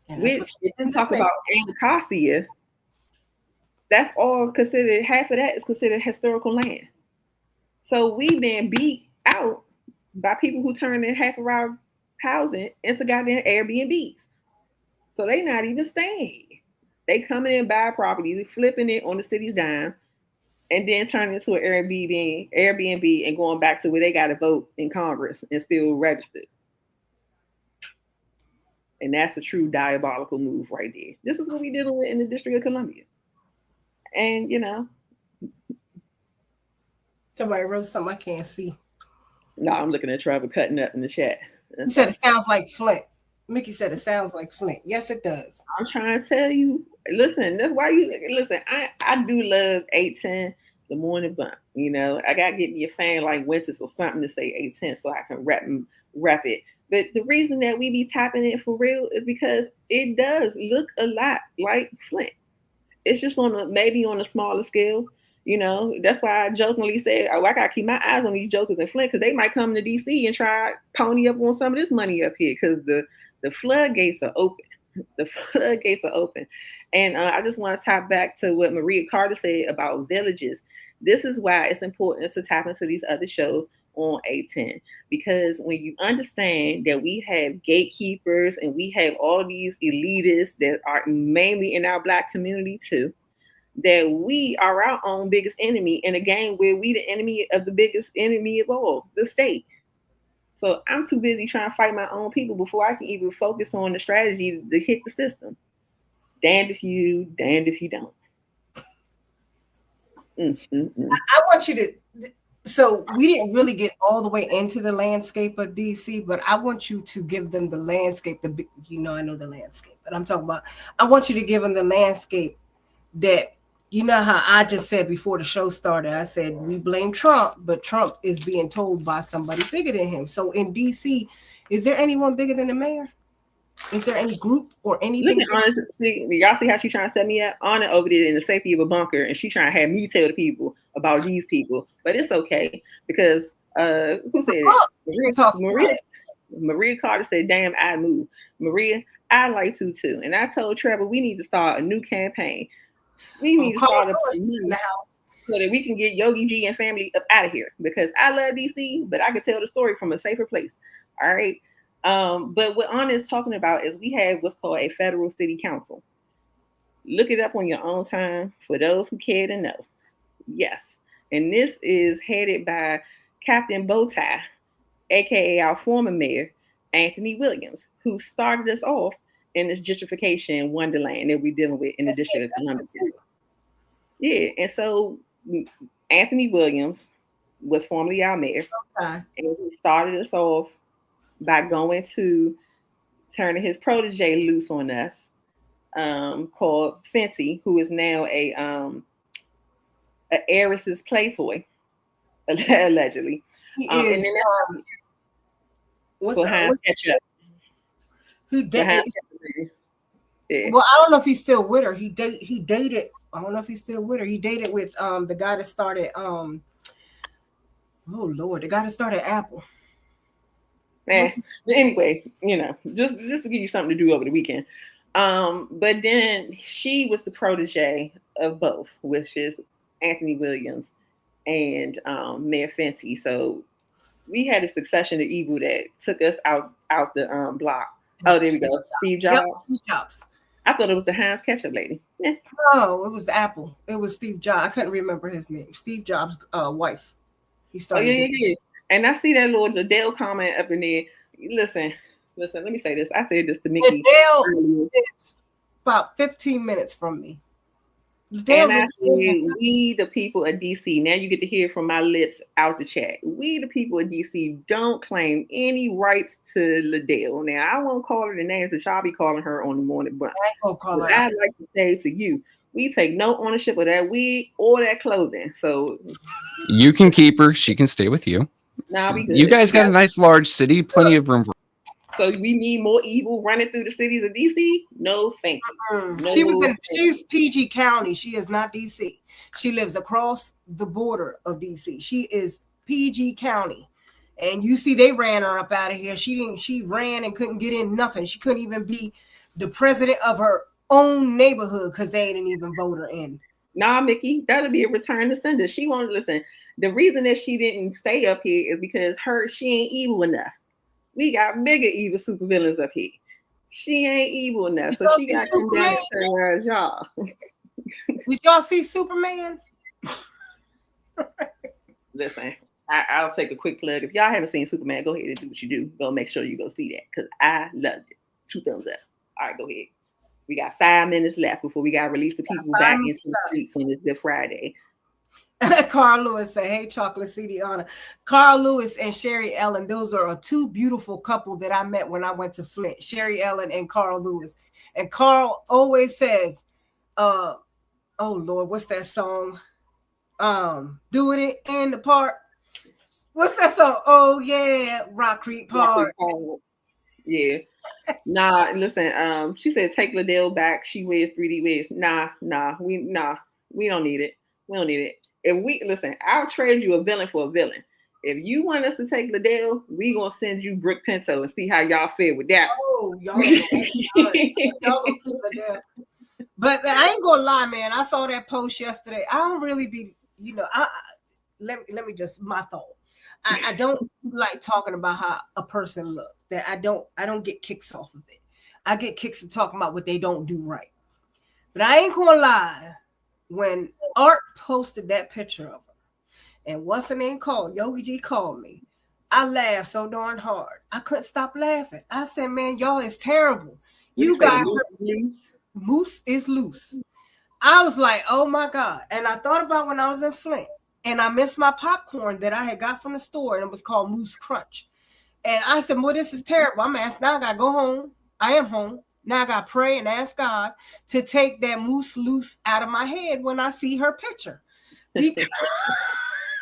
Which, if you talk about Anacostia, that's all considered, half of that is considered historical land. So we've been beat out by people who turn in half of our housing into goddamn Airbnbs. So they not even staying. They coming in, buy properties, flipping it on the city's dime, and then turning it into an Airbnb and going back to where they got to vote in Congress and still registered. And that's a true diabolical move right there. This is what we're dealing with in the District of Columbia. And, somebody wrote something I can't see. No, I'm looking at Trevor cutting up in the chat. He said it sounds like Flint. Mickey said it sounds like Flint. Yes, it does. I'm trying to tell you. Listen, that's why you listen. I do love 810, The morning bump. You know, I gotta get me a fan like Winters or something to say 810 so I can rep it. But the reason that we be tapping it for real is because it does look a lot like Flint. It's just maybe on a smaller scale. You know, that's why I jokingly said, "Oh, I gotta keep my eyes on these jokers in Flint because they might come to DC and try pony up on some of this money up here because the floodgates are open. The floodgates are open." And I just want to tap back to what Maria Carter said about villages. This is why it's important to tap into these other shows on 810 because when you understand that we have gatekeepers and we have all these elitists that are mainly in our Black community too, that we are our own biggest enemy in a game where we the enemy of the biggest enemy of all, the state. So I'm too busy trying to fight my own people before I can even focus on the strategy to hit the system. Damned if you, damned if you don't. I want you to. So we didn't really get all the way into the landscape of DC, but I want you to give them the landscape. I know the landscape, but I'm talking about. I want you to give them the landscape that you know how I just said before the show started. I said we blame Trump, but Trump is being told by somebody bigger than him. So in DC, is there anyone bigger than the mayor? Is there any group or anything? Look at Anna. Y'all see how she trying to set me up? Anna over there in the safety of a bunker, and she trying to have me tell the people about these people. But it's okay because who said it? Maria Carter said, "Damn, I move." Maria, I like to too. And I told Trevor we need to start a new campaign. We need to start a new house so that we can get Yogi G and family up out of here because I love DC, but I could tell the story from a safer place. All right. But what Anna is talking about is we have what's called a federal city council. Look it up on your own time for those who care to know. Yes. And this is headed by Captain Bowtie, aka our former mayor, Anthony Williams, who started us off in this gentrification wonderland that we're dealing with in the District of Columbia. Yeah, and so Anthony Williams was formerly our mayor, and he started us off by going to turning his protege loose on us, called Fenty, who is now a heiress's play toy, allegedly. He is. What's ketchup? Who dated? Yeah. Well, I don't know if he's still with her. He dated. I don't know if he's still with her. He dated with the guy that started. Oh Lord, the guy that started Apple. Anyway, just to give you something to do over the weekend. But then she was the protege of both, which is Anthony Williams and Mayor Fenty. So we had a succession of evil that took us out the block. Oh, there we go. Steve Jobs. Steve Jobs. I thought it was the Heinz ketchup lady. Yeah. No, it was Apple. It was Steve Jobs. I couldn't remember his name. Steve Jobs' wife. He started. Oh yeah. And I see that little Liddell comment up in there. Listen. Let me say this. I said this to Mickey. Liddell is about 15 minutes from me. And I said, we the people of DC. Now you get to hear from my lips out the chat. We the people of DC don't claim any rights to Liddell. Now I won't call her the names that y'all be calling her on the morning, but I'd like to say to you, we take no ownership of that wig or that clothing. So you can keep her. She can stay with you. Nah, you guys got a nice large city, plenty of room for. So we need more evil running through the cities of DC? No, thank you. No, she's PG County. She is not DC. She lives across the border of DC. She is PG County. And you see, they ran her up out of here. She ran and couldn't get in nothing. She couldn't even be the president of her own neighborhood because they didn't even vote her in. Nah, Mickey, that'll be a return to sender. She won't listen. The reason that she didn't stay up here is because she ain't evil enough. We got bigger evil supervillains up here. She ain't evil enough, so she got to come down and turn her job. Did y'all see Superman? Listen, I'll take a quick plug. If y'all haven't seen Superman, go ahead and do what you do. Go make sure you go see that because I loved it. 2 thumbs up. All right, go ahead. We got 5 minutes left before we got to release the people back into the streets on this Good Friday. Carl Lewis said, "Hey, Chocolate City Honor." Carl Lewis and Sherry Ellen, those are a 2 beautiful couple that I met when I went to Flint. Sherry Ellen and Carl Lewis. And Carl always says, oh Lord, what's that song? doing it in the park. What's that song? Oh yeah, Rock Creek Park. Yeah. Nah, listen, she said take Liddell back. She wears 3D wigs. Nah, we don't need it. We don't need it. If we listen, I'll trade you a villain for a villain. If you want us to take Liddell, we gonna send you Brooke Pinto and see how y'all feel with that. Oh, y'all gonna keep Liddell. But I ain't gonna lie, man. I saw that post yesterday. I don't really be, let me just my thought. I don't like talking about how a person looks. That I don't get kicks off of it. I get kicks of talking about what they don't do right. But I ain't gonna lie. When Art posted that picture of her, and what's her name called? Yogi G called me. I laughed so darn hard. I couldn't stop laughing. I said, man, y'all is terrible. You got Moose is loose. I was like, oh my God. And I thought about when I was in Flint and I missed my popcorn that I had got from the store and it was called Moose Crunch. And I said, well, this is terrible. I'm asked now I gotta go home. I am home. Now I gotta pray and ask God to take that moose loose out of my head when I see her picture. Because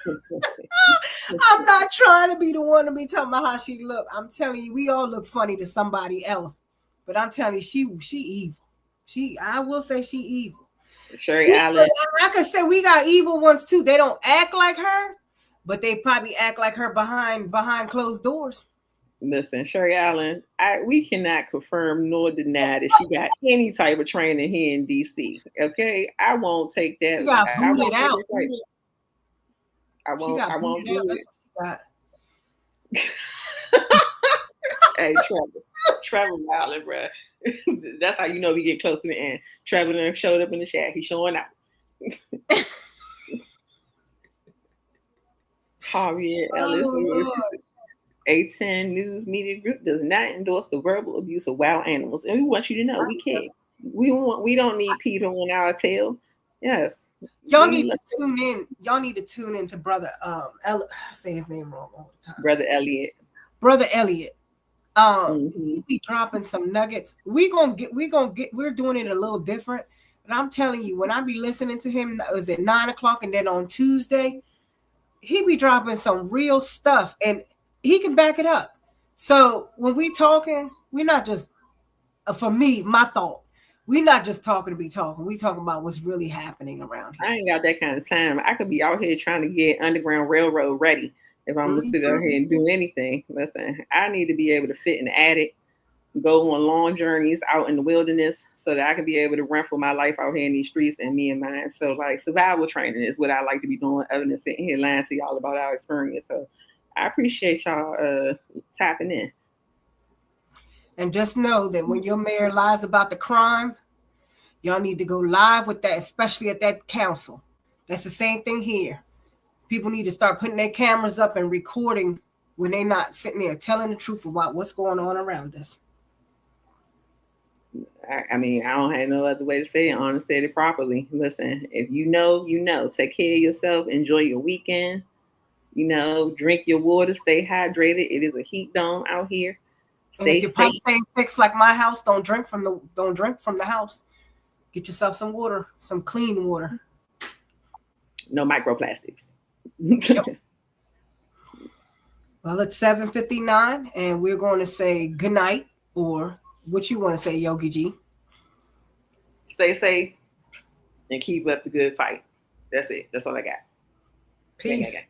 I'm not trying to be the one to be talking about how she look. I'm telling you, we all look funny to somebody else. But I'm telling you, she evil. I will say she evil. Sherry Allen. I could say we got evil ones too. They don't act like her, but they probably act like her behind closed doors. Listen, Sherry Allen, we cannot confirm nor deny that she got any type of training here in DC. Okay, I won't take that. She got booted out. I won't do it. Hey, Trevor Allen, bro. That's how you know we get close to the end. Trevor done showed up in the shack. He's showing out. Javier Ellis. A10 News Media Group does not endorse the verbal abuse of wild animals, and we want you to know we can't. We don't need Peter on our tail. Yes, y'all need to tune in. Y'all need to tune in to Brother I say his name wrong all the time. Brother Elliot. He be dropping some nuggets. We're doing it a little different. And I'm telling you, when I be listening to him, it was at 9:00, and then on Tuesday, he be dropping some real stuff, and he can back it up. So when we talking, we're not just, for me, my thought, we're not just talking to be talking. We talking about what's really happening around here. I ain't got that kind of time. I could be out here trying to get Underground Railroad ready if I'm gonna sit out here and do anything. Listen, I need to be able to fit in the attic, go on long journeys out in the wilderness so that I can be able to run for my life out here in these streets and me and mine. So like survival training is what I like to be doing other than sitting here lying to y'all about our experience. So I appreciate y'all tapping in. And just know that when your mayor lies about the crime, y'all need to go live with that, especially at that council. That's the same thing here. People need to start putting their cameras up and recording when they're not sitting there telling the truth about what's going on around us. I mean, I don't have no other way to say it. I want to say it properly. Listen, if you know, you know. Take care of yourself. Enjoy your weekend. You know, drink your water. Stay hydrated. It is a heat dome out here. And if your pipe ain't fixed like my house, don't drink from the house. Get yourself some water, some clean water. No microplastics. Yep. Well, it's 7:59, and we're going to say good night, or what you want to say, Yogi G. Stay safe and keep up the good fight. That's it. That's all I got. Peace.